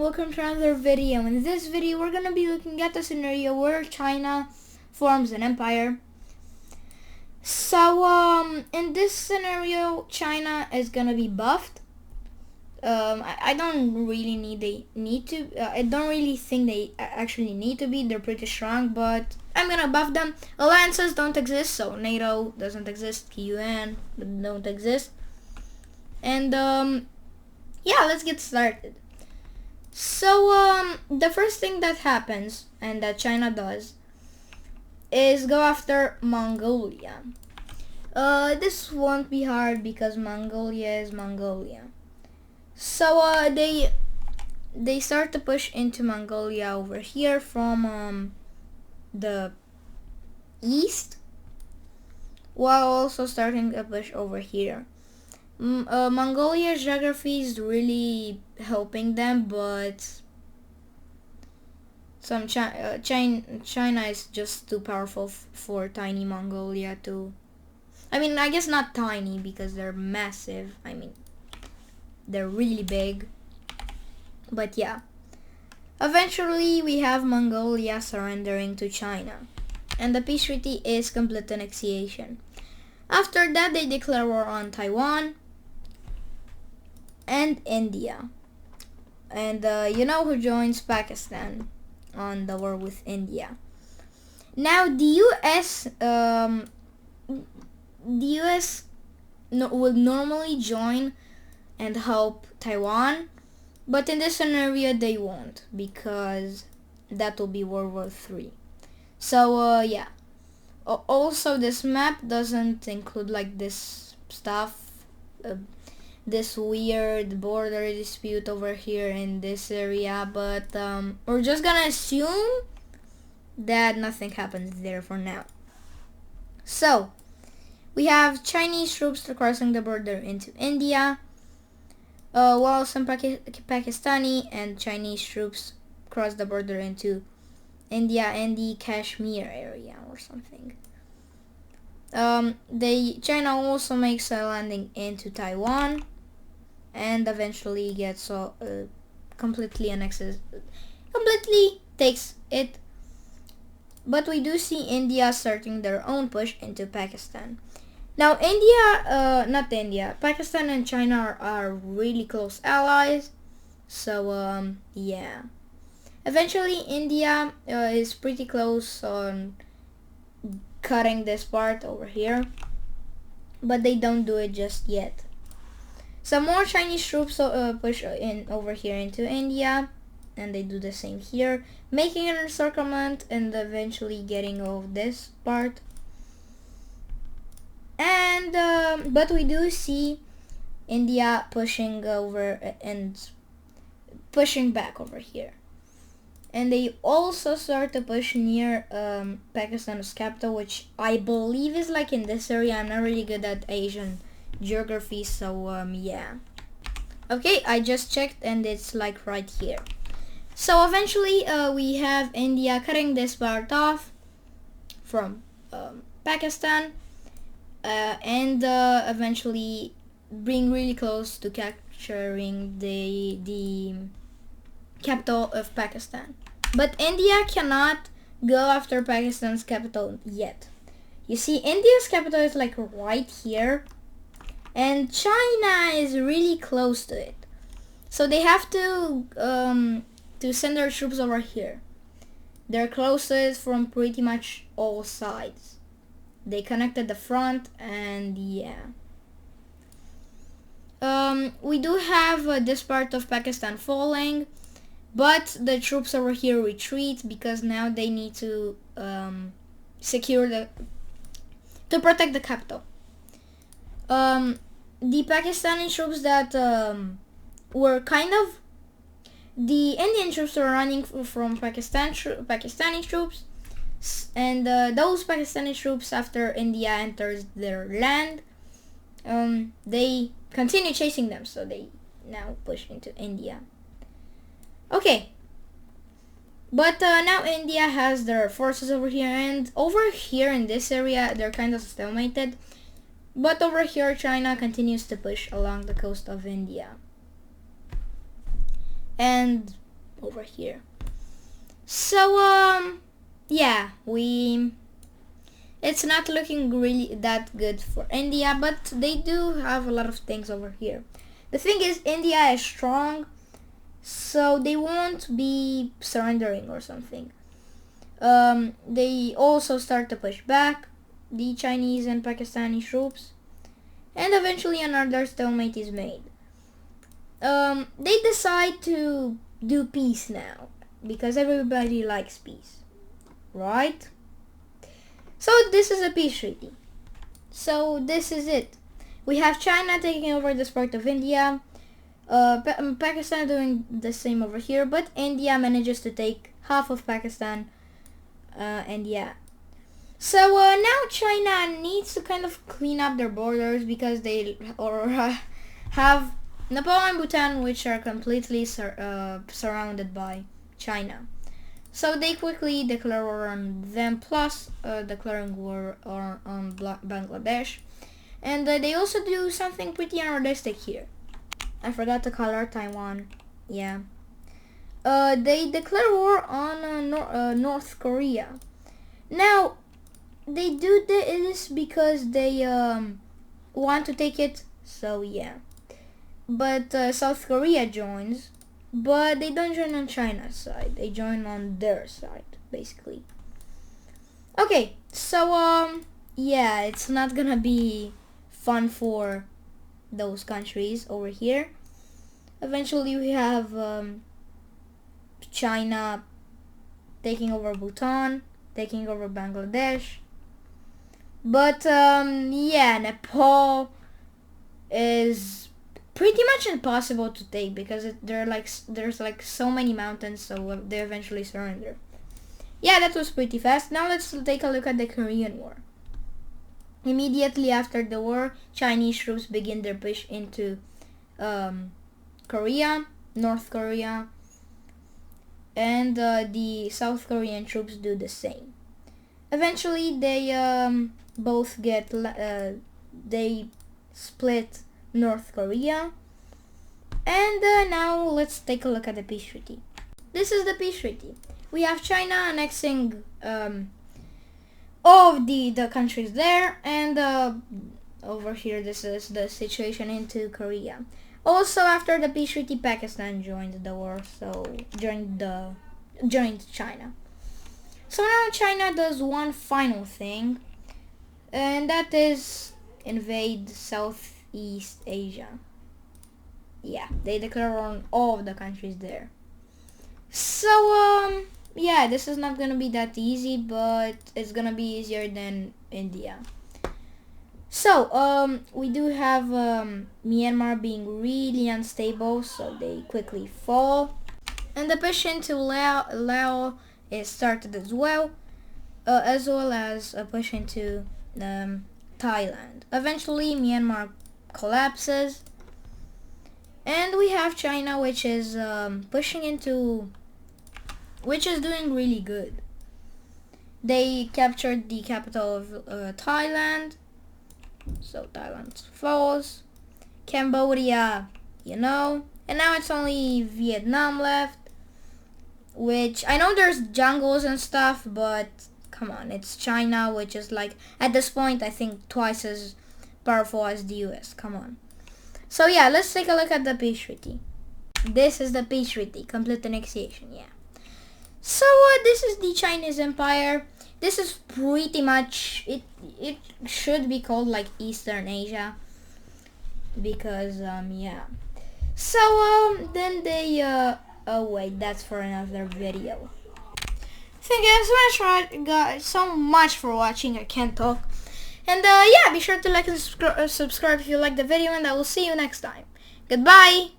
welcome to another video. In this video we're gonna be looking at the scenario where China forms an empire. So in this scenario China is gonna be buffed. I don't really I don't really think they actually need to be. They're pretty strong, but I'm gonna buff them. Alliances don't exist, so NATO doesn't exist, UN don't exist. And yeah, let's get started. So the first thing that happens and that China does is go after Mongolia. This won't be hard because Mongolia is Mongolia. So they start to push into Mongolia over here from the east, while also starting a push over here. Mongolia's geography is really helping them, but China is just too powerful for tiny Mongolia to. I mean, I guess not tiny because they're massive. I mean, they're really big. But yeah. Eventually, we have Mongolia surrendering to China, and the peace treaty is complete annexation. After that, they declare war on Taiwan and India. And you know who joins Pakistan on the war with India. Now the US would normally join and help Taiwan, but in this scenario they won't because that will be World War III. So yeah. Also, this map doesn't include like this stuff, this weird border dispute over here in this area, but we're just gonna assume that nothing happens there for now. So we have Chinese troops crossing the border into India, while some Pakistani and Chinese troops cross the border into India and the Kashmir area or something. China also makes a landing into Taiwan and eventually gets completely takes it. But we do see India starting their own push into Pakistan. Now Pakistan and China are really close allies. So yeah. Eventually India is pretty close on cutting this part over here, but they don't do it just yet. Some more Chinese troops push in over here into India, and they do the same here, making an encirclement and eventually getting over this part. And but we do see India pushing over and pushing back over here. And they also start to push near Pakistan's capital, which I believe is like in this area. I'm not really good at Asian geography, so yeah. Okay, I just checked and it's like right here. So eventually we have India cutting this part off from Pakistan and eventually being really close to capturing the capital of Pakistan. But India cannot go after Pakistan's capital yet. You see, India's capital is like right here, and China is really close to it. So they have to send their troops over here. They're closest from pretty much all sides. They connected the front, and yeah. We do have this part of Pakistan falling. But the troops over here retreat because now they need to to protect the capital. The Pakistani troops that were the Indian troops were running from Pakistani troops, and those Pakistani troops, after India enters their land, they continue chasing them, so they now push into India. Okay, but now India has their forces over here, and over here in this area they're kind of stalemated, but over here China continues to push along the coast of India. And over here. So yeah, it's not looking really that good for India, but they do have a lot of things over here. The thing is, India is strong, so they won't be surrendering or something. They also start to push back the Chinese and Pakistani troops, and eventually another stalemate is made. They decide to do peace now because everybody likes peace, right? So this is a peace treaty. So this is it. We have China taking over this part of India, Pakistan doing the same over here, but India manages to take half of Pakistan, and yeah. So now China needs to kind of clean up their borders because they have Nepal and Bhutan, which are completely surrounded by China. So they quickly declare war on them, plus declaring war on Bangladesh. And they also do something pretty unrealistic here. I forgot to color Taiwan. Yeah. They declare war on North Korea. Now, they do this because they want to take it. So yeah. But South Korea joins. But they don't join on China's side. They join on their side, basically. Okay, so yeah, it's not gonna be fun for those countries over here. Eventually we have China taking over Bhutan, taking over Bangladesh. But yeah, Nepal is pretty much impossible to take because there's like so many mountains, so they eventually surrender. Yeah, that was pretty fast. Now let's take a look at the Korean War. Immediately after the war, Chinese troops begin their push into Korea, North Korea, and the South Korean troops do the same. Eventually, they both get they split North Korea. And now let's take a look at the peace treaty. This is the peace treaty. We have China annexing all of the countries there, and over here this is the situation into Korea. Also, after the peace treaty, Pakistan joined the war, so joined China. So now China does one final thing, and that is invade Southeast Asia. Yeah, they declare on all of the countries there. So yeah, this is not gonna be that easy, but it's gonna be easier than India. So we do have Myanmar being really unstable, so they quickly fall, and the push into Laos is started as well as a push into Thailand. Eventually Myanmar collapses, and we have China, which is which is doing really good. They captured the capital of Thailand, so Thailand falls. Cambodia, and now it's only Vietnam left, which I know there's jungles and stuff, but come on, it's China, which is like, at this point, I think twice as powerful as the US. Come on. So yeah, let's take a look at the peace treaty. This is the peace treaty, complete annexation, yeah. So this is the Chinese Empire. This is pretty much, it should be called like Eastern Asia, because yeah. So then they oh wait, that's for another video. Thank you guys so much for watching. I can't talk. And yeah, be sure to like and subscribe if you like the video, and I will see you next time. Goodbye.